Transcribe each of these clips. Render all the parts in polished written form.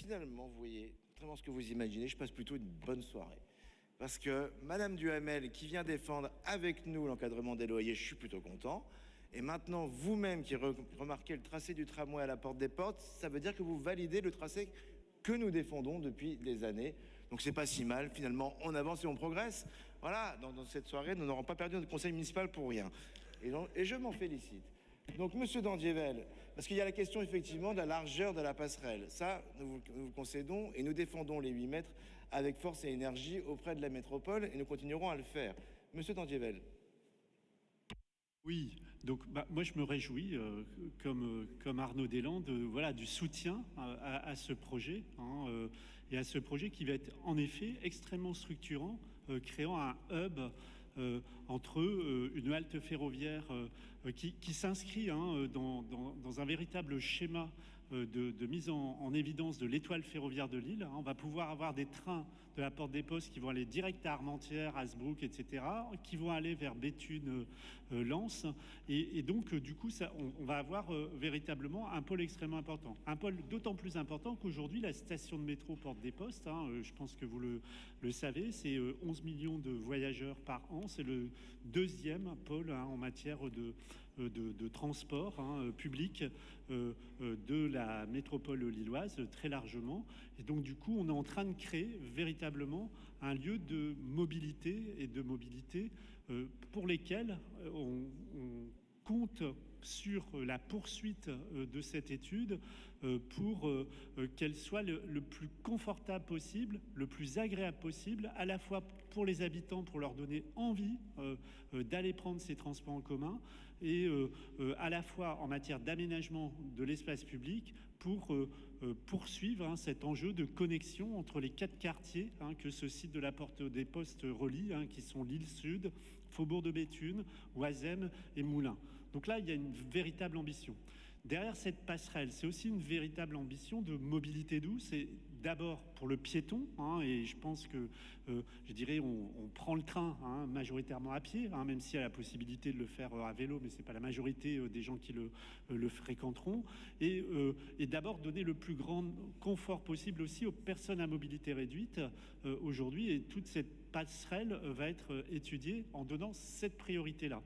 finalement, vous voyez, contrairement à ce que vous imaginez, je passe plutôt une bonne soirée. Parce que Madame Duhamel, qui vient défendre avec nous l'encadrement des loyers, je suis plutôt content. Et maintenant, vous-même qui remarquez le tracé du tramway à la porte des portes, ça veut dire que vous validez le tracé que nous défendons depuis des années. Donc c'est pas si mal, finalement, on avance et on progresse. Voilà, dans cette soirée, nous n'aurons pas perdu notre conseil municipal pour rien. Et je m'en félicite. Donc, monsieur Dandievel, parce qu'il y a la question effectivement de la largeur de la passerelle. Ça, nous vous concédons et nous défendons les 8 mètres avec force et énergie auprès de la métropole et nous continuerons à le faire. Monsieur Dandievel. Oui, donc moi je me réjouis, comme Arnaud Deslandes, voilà, du soutien à ce projet, et à ce projet qui va être en effet extrêmement structurant, créant un hub entre une halte ferroviaire qui s'inscrit dans un véritable schéma de mise en évidence de l'étoile ferroviaire de Lille. On va pouvoir avoir des trains de la Porte des Postes qui vont aller direct à Armentières, Hasbrook, etc., qui vont aller vers Béthune, Lens. Et donc, du coup, on va avoir véritablement un pôle extrêmement important. Un pôle d'autant plus important qu'aujourd'hui, la station de métro Porte des Postes, je pense que vous le savez, c'est 11 millions de voyageurs par an. C'est le deuxième pôle en matière de transport public de la métropole lilloise, très largement. Et donc, du coup, on est en train de créer véritablement un lieu de mobilité pour lesquels on compte sur la poursuite de cette étude pour qu'elle soit le plus confortable possible, le plus agréable possible, à la fois pour les habitants, pour leur donner envie d'aller prendre ces transports en commun, et à la fois en matière d'aménagement de l'espace public pour poursuivre cet enjeu de connexion entre les 4 quartiers que ce site de la Porte des Postes relie, qui sont Lille Sud, Faubourg de Béthune, Oisem et Moulins. Donc là, il y a une véritable ambition. Derrière cette passerelle, c'est aussi une véritable ambition de mobilité douce, et d'abord pour le piéton, et je pense que, je dirais, on prend le train majoritairement à pied, même s'il y a la possibilité de le faire à vélo, mais c'est pas la majorité des gens qui le fréquenteront, et d'abord donner le plus grand confort possible aussi aux personnes à mobilité réduite aujourd'hui, et toute cette passerelle va être étudiée en donnant cette priorité-là.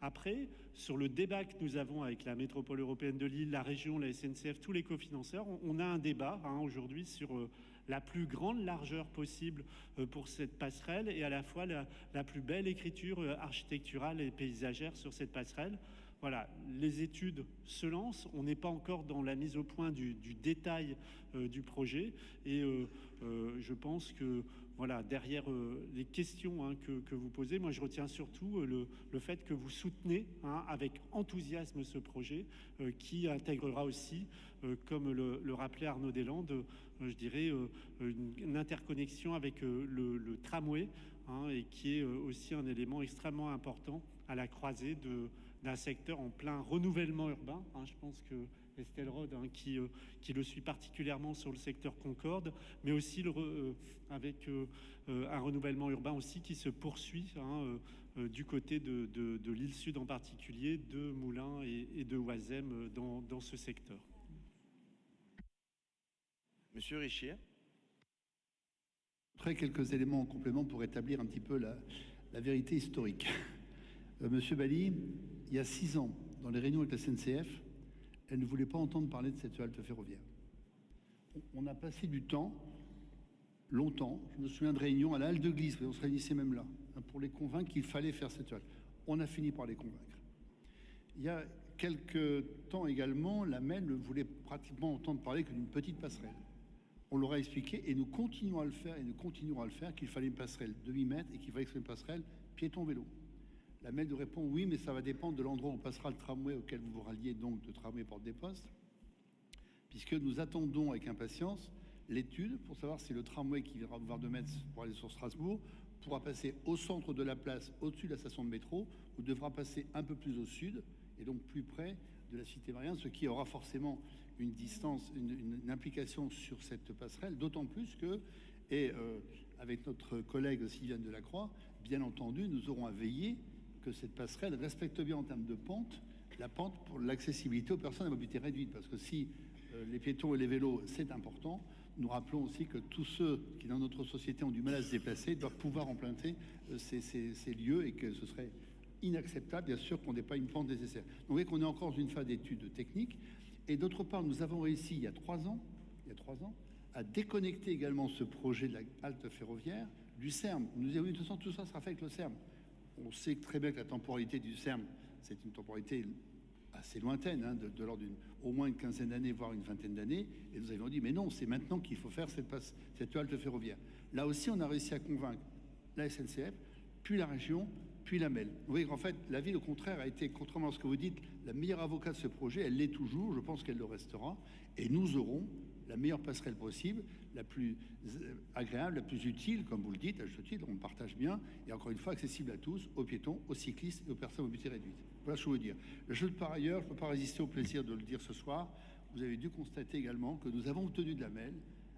Après, sur le débat que nous avons avec la métropole européenne de Lille, la région, la SNCF, tous les cofinanceurs, on a un débat aujourd'hui sur la plus grande largeur possible pour cette passerelle, et à la fois la plus belle écriture architecturale et paysagère sur cette passerelle. Voilà, les études se lancent, on n'est pas encore dans la mise au point du détail du projet, et je pense que voilà, derrière les questions que vous posez, moi je retiens surtout le fait que vous soutenez avec enthousiasme ce projet qui intégrera aussi, comme le rappelait Arnaud Deslandes, je dirais une interconnexion avec le tramway, et qui est aussi un élément extrêmement important à la croisée d'un secteur en plein renouvellement urbain. Je pense que Estelle Rode, qui le suit particulièrement sur le secteur Concorde, mais aussi avec un renouvellement urbain aussi qui se poursuit du côté de l'île Sud en particulier, de Moulins et de Oisem dans ce secteur. Monsieur Richir. Après, quelques éléments en complément pour établir un petit peu la vérité historique. Monsieur Bali, il y a 6 ans, dans les réunions avec la SNCF, elle ne voulait pas entendre parler de cette halte ferroviaire. On a passé du temps, longtemps, je me souviens de réunions à la halte de Glisse, on se réunissait même là, pour les convaincre qu'il fallait faire cette halte. On a fini par les convaincre. Il y a quelques temps également, la MEL ne voulait pratiquement entendre parler que d'une petite passerelle. On leur a expliqué, et nous continuons à le faire, et nous continuerons à le faire, qu'il fallait une passerelle de 8 mètres et qu'il fallait que ce soit une passerelle piéton-vélo. La MEL nous répond oui, mais ça va dépendre de l'endroit où passera le tramway auquel vous vous ralliez, donc de tramway Porte des Postes, puisque nous attendons avec impatience l'étude pour savoir si le tramway qui viendra voir 2 mètres pour aller sur Strasbourg pourra passer au centre de la place, au-dessus de la station de métro, ou devra passer un peu plus au sud, et donc plus près de la Cité Marianne, ce qui aura forcément une distance, une implication sur cette passerelle, d'autant plus que, avec notre collègue Sylviane Delacroix, bien entendu, nous aurons à veiller que cette passerelle respecte bien en termes de pente, la pente pour l'accessibilité aux personnes à mobilité réduite, parce que si les piétons et les vélos, c'est important, nous rappelons aussi que tous ceux qui, dans notre société, ont du mal à se déplacer doivent pouvoir emprunter ces lieux et que ce serait inacceptable, bien sûr, qu'on n'ait pas une pente nécessaire. Donc, vous voyez qu'on est encore dans une phase d'études techniques. Et d'autre part, nous avons réussi, il y a 3 ans, à déconnecter également ce projet de la halte ferroviaire du CERM. Nous disons, oui, de toute façon, tout ça sera fait avec le CERM. On sait très bien que la temporalité du CERM, c'est une temporalité assez lointaine, hein, de l'ordre au moins une quinzaine d'années, voire une vingtaine d'années. Et nous avions dit, mais non, c'est maintenant qu'il faut faire cette halte ferroviaire. Là aussi, on a réussi à convaincre la SNCF, puis la région, puis la MEL. Vous voyez qu'en fait, la ville, au contraire, a été, contrairement à ce que vous dites, la meilleure avocate de ce projet. Elle l'est toujours, je pense qu'elle le restera. Et nous aurons la meilleure passerelle possible, la plus agréable, la plus utile, comme vous le dites, à juste titre, on le partage bien, et encore une fois, accessible à tous, aux piétons, aux cyclistes et aux personnes à mobilité réduite. Voilà ce que je veux dire. Par ailleurs, je ne peux pas résister au plaisir de le dire ce soir, vous avez dû constater également que nous avons obtenu de la MEL,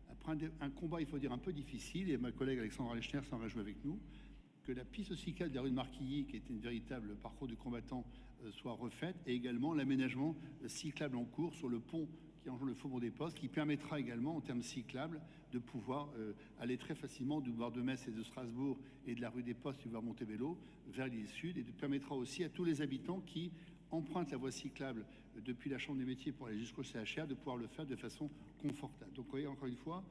après un combat, il faut dire, un peu difficile, et ma collègue Alexandra Lechner s'en réjouit avec nous, que la piste cyclable de la rue de Marquilly, qui était une véritable parcours du combattant, soit refaite, et également l'aménagement cyclable en cours sur le pont qui enjambe le faubourg des Postes, qui permettra également, en termes cyclables, de pouvoir aller très facilement du boulevard de Metz et de Strasbourg et de la rue des Postes, du boulevard Montebello, vers l'île Sud, et permettra aussi à tous les habitants qui empruntent la voie cyclable depuis la Chambre des métiers pour aller jusqu'au CHR de pouvoir le faire de façon confortable. Donc, vous voyez, encore une fois,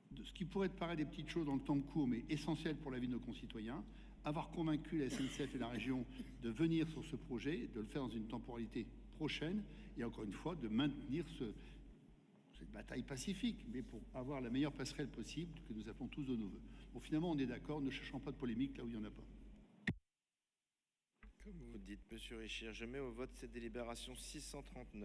de ce qui pourrait te paraître des petites choses dans le temps court, mais essentielles pour la vie de nos concitoyens, avoir convaincu la SNCF et la région de venir sur ce projet, de le faire dans une temporalité prochaine, et encore une fois, de maintenir cette bataille pacifique, mais pour avoir la meilleure passerelle possible que nous appelons tous de nos voeux. Bon, finalement, on est d'accord, ne cherchons pas de polémique là où il n'y en a pas. Comme vous dites, Monsieur Richir, je mets au vote cette délibération 639.